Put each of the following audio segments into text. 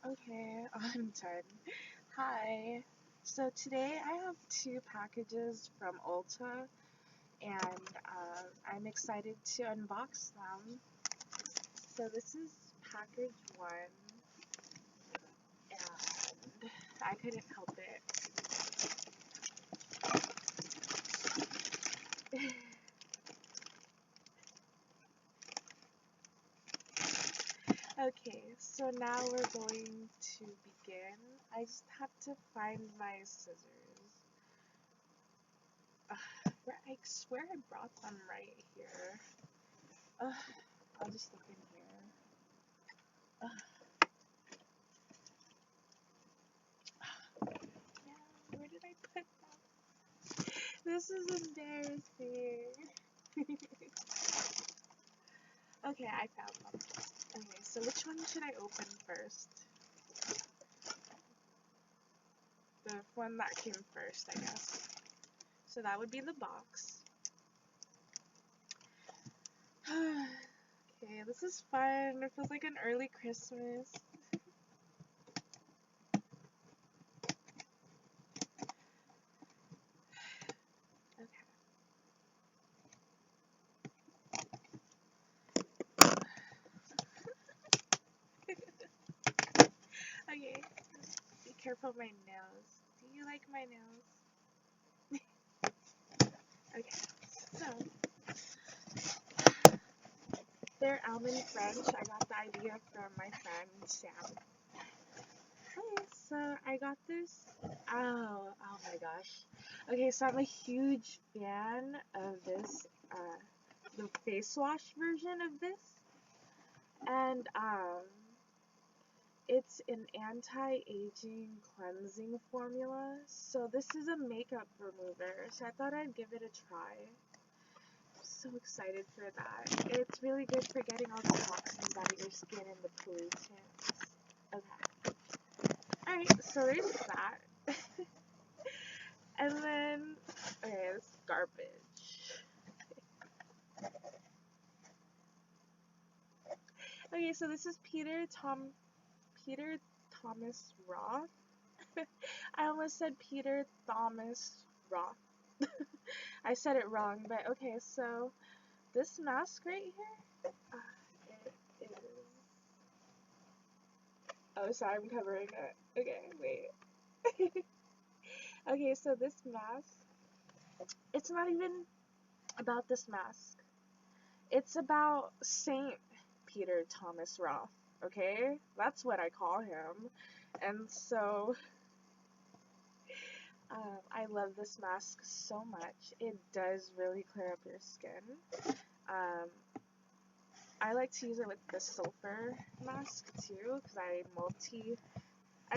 Okay, I'm done. Hi. So today I have two packages from ULTA, and I'm excited to unbox them. So this is package one, and I couldn't help it. Okay, so now we're going to begin. I just have to find my scissors. I swear I brought them right here. I'll just look in here. Yeah, where did I put them? This is embarrassing. Okay, I found them. Okay, so which one should I open first? The one that came first, I guess. So that would be the box. Okay, this is fun. It feels like an early Christmas. Okay. Okay, be careful of my nails. Do you like my nails? Okay, so they're almond French. I got the idea from my friend Sam. Okay, so I got this. Oh my gosh. Okay, so I'm a huge fan of this, the face wash version of this. And, it's an anti-aging cleansing formula. So this is a makeup remover. So I thought I'd give it a try. I'm so excited for that. It's really good for getting all the toxins out of your skin and the pollutants. Okay. Alright, so there's that. And then, okay, this is garbage. Okay, so this is Peter Thomas Roth. I almost said Peter Thomas Roth. I said it wrong, but okay, so this mask right here, it is. Oh, sorry, I'm covering it. Okay, wait. Okay, so this mask, it's not even about this mask. It's about Saint Peter Thomas Roth, okay? That's what I call him. And so, I love this mask so much. It does really clear up your skin. Um, I like to use it with the sulfur mask too, because I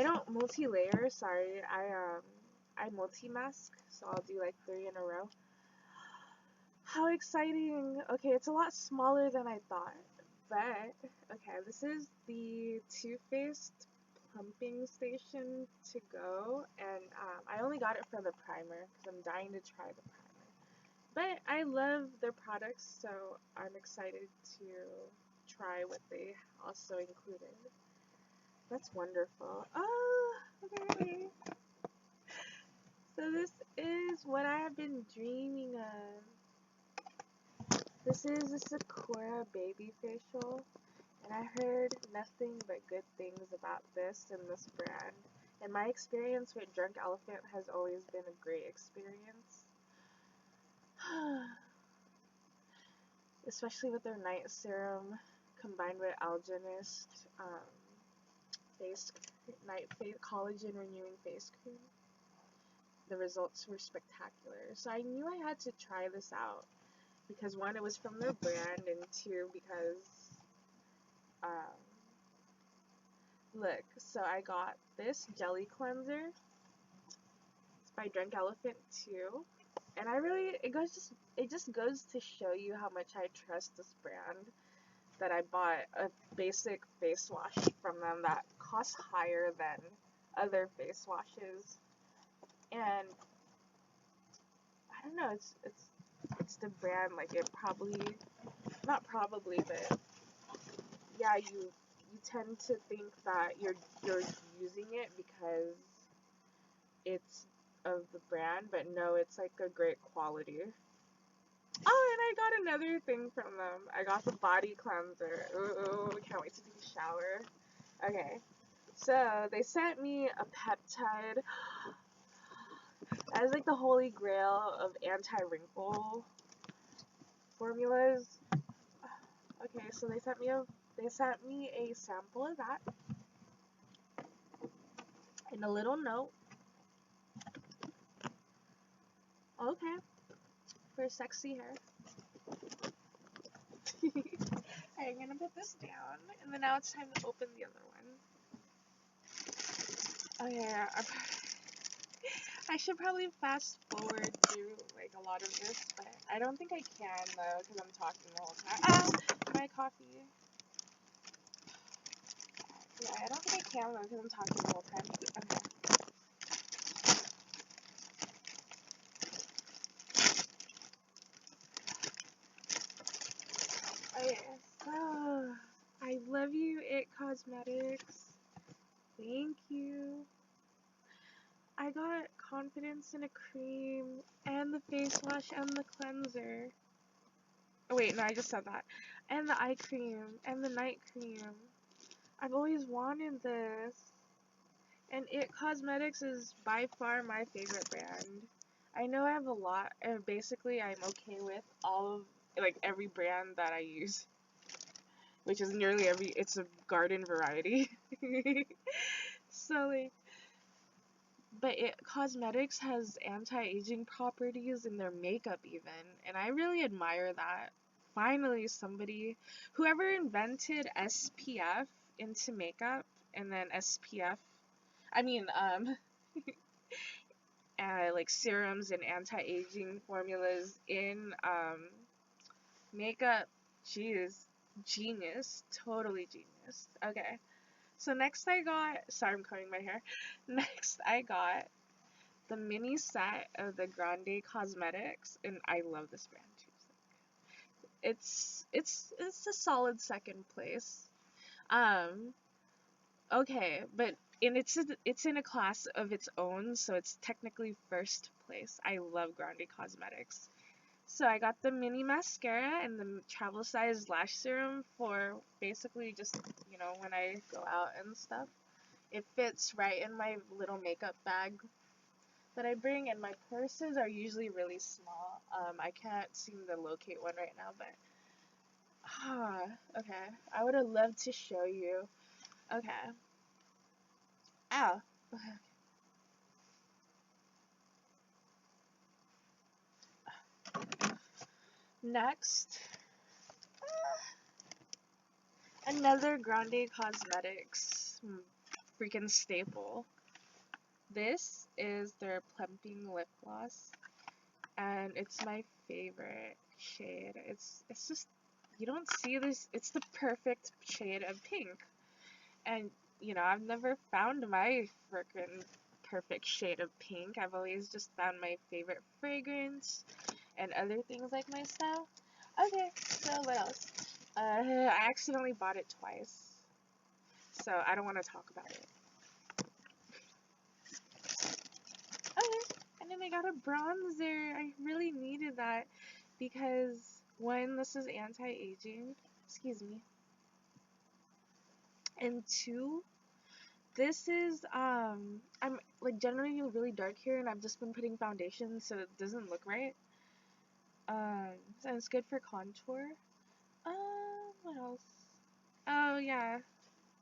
don't multi-layer, sorry. I multi-mask, so I'll do like 3 in a row. How exciting! Okay, it's a lot smaller than I thought, but okay, this is the Too Faced Plumping Station to go, and I only got it for the primer because I'm dying to try the primer. But I love their products, so I'm excited to try what they also included. That's wonderful. Oh, okay. So this is what I have been dreaming of. This is a Sakura baby facial, and I heard nothing but good things about this and this brand. And my experience with Drunk Elephant has always been a great experience. Especially with their night serum combined with Algenist face collagen renewing face cream. The results were spectacular. So I knew I had to try this out because one, it was from their brand, and two, because um, look, so I got this jelly cleanser. It's by Drunk Elephant too. And I really, it just goes to show you how much I trust this brand that I bought a basic face wash from them that costs higher than other face washes. And I don't know, it's the brand, like it probably, not probably, but yeah, you tend to think that you're using it because it's of the brand, but no, it's like a great quality. Oh, and I got another thing from them. I got the body cleanser. Ooh, can't wait to take a shower. Okay, so they sent me a peptide as like the holy grail of anti-wrinkle formulas. Okay, so they sent me a sample of that and a little note. Okay, for sexy hair. Alright, I'm gonna put this down, and then now it's time to open the other one. Okay, I should probably fast forward through like a lot of this, but I don't think I can though, because I'm talking the whole time. Ah, my coffee. Yeah, I don't think I can though, because I'm talking the whole time. Okay. Okay, so I love you, It Cosmetics. Thank you. I got confidence in a cream and the face wash and the cleanser. Oh wait, no, I just said that. And the eye cream and the night cream. I've always wanted this. And It Cosmetics is by far my favorite brand. I know I have a lot, and basically I'm okay with all of, like, every brand that I use. Which is nearly it's a garden variety. So, like, but It Cosmetics has anti-aging properties in their makeup even, and I really admire that. Finally, whoever invented SPF into makeup, and then SPF, I mean, like serums and anti-aging formulas in makeup, jeez, genius, totally genius. Okay, so next sorry, I'm combing my hair. Next I got the mini set of the Grande Cosmetics, and I love this brand too. It's a solid second place. Um, okay, but it's in a class of its own, so it's technically first place. I love Grande Cosmetics. So I got the mini mascara and the travel size lash serum for basically just, when I go out and stuff. It fits right in my little makeup bag that I bring, and my purses are usually really small. I can't seem to locate one right now, but okay. I would have loved to show you. Okay. Ow. Next, another Grande Cosmetics freaking staple. This is their plumping lip gloss, and it's my favorite shade. It's just, you don't see this. It's the perfect shade of pink. And, I've never found my freaking perfect shade of pink. I've always just found my favorite fragrance and other things like my style. Okay, so what else? I accidentally bought it twice, so I don't want to talk about it. Okay, and then I got a bronzer. I really needed that because, one, this is anti-aging, excuse me, and two, this is, I'm like generally really dark here, and I've just been putting foundation, so it doesn't look right. So it's good for contour. What else? Oh yeah,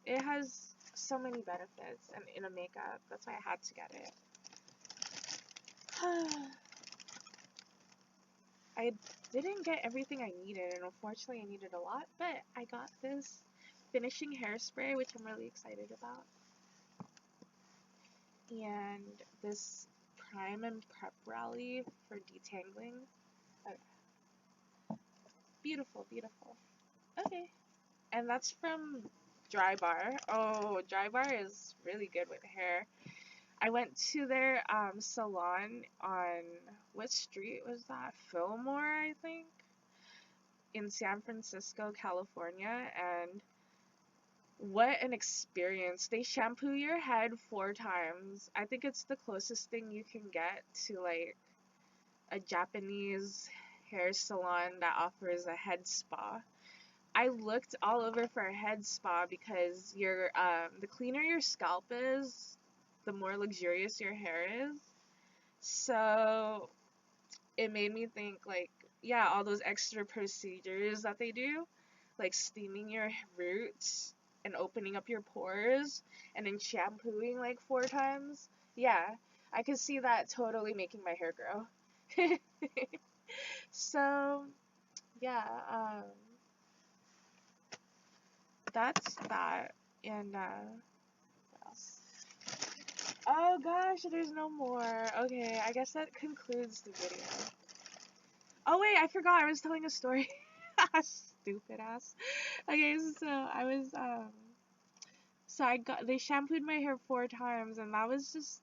it has so many benefits, and in a makeup, that's why I had to get it. I didn't get everything I needed, and unfortunately I needed a lot, but I got this finishing hairspray, which I'm really excited about. And this Prime and Prep Rally for detangling. Okay. Beautiful, beautiful. Okay. And that's from Dry Bar. Oh, Dry Bar is really good with hair. I went to their salon on, what street was that? Fillmore, I think, in San Francisco, California, and What an experience. They shampoo your head 4 times. I think it's the closest thing you can get to like a Japanese hair salon that offers a head spa. I looked all over for a head spa because the cleaner your scalp is, the more luxurious your hair is. So it made me think like, yeah, all those extra procedures that they do, like steaming your roots and opening up your pores and then shampooing like 4 times. Yeah, I could see that totally making my hair grow. So, yeah, that's that. And, what else? Oh gosh, there's no more. Okay, I guess that concludes the video. Oh wait, I forgot. I was telling a story. Stupid ass. Okay, so they shampooed my hair 4 times, and that was just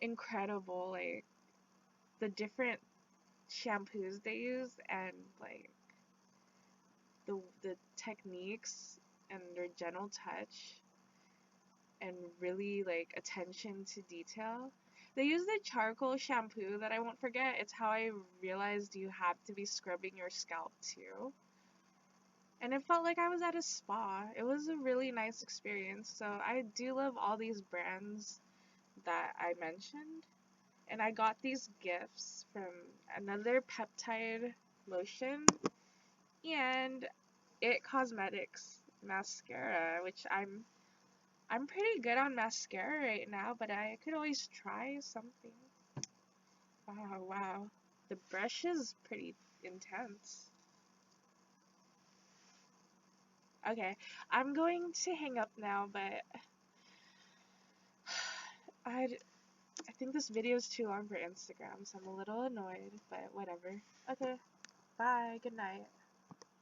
incredible. Like the different shampoos they use, and like the techniques and their gentle touch and really like attention to detail. They use the charcoal shampoo that I won't forget. It's how I realized you have to be scrubbing your scalp too. And it felt like I was at a spa. It was a really nice experience. So I do love all these brands that I mentioned. And I got these gifts from another peptide lotion and It Cosmetics mascara, which I'm pretty good on mascara right now, but I could always try something. Wow, wow. The brush is pretty intense. Okay, I'm going to hang up now, but I I think this video is too long for Instagram, so I'm a little annoyed, but whatever. Okay, bye, good night.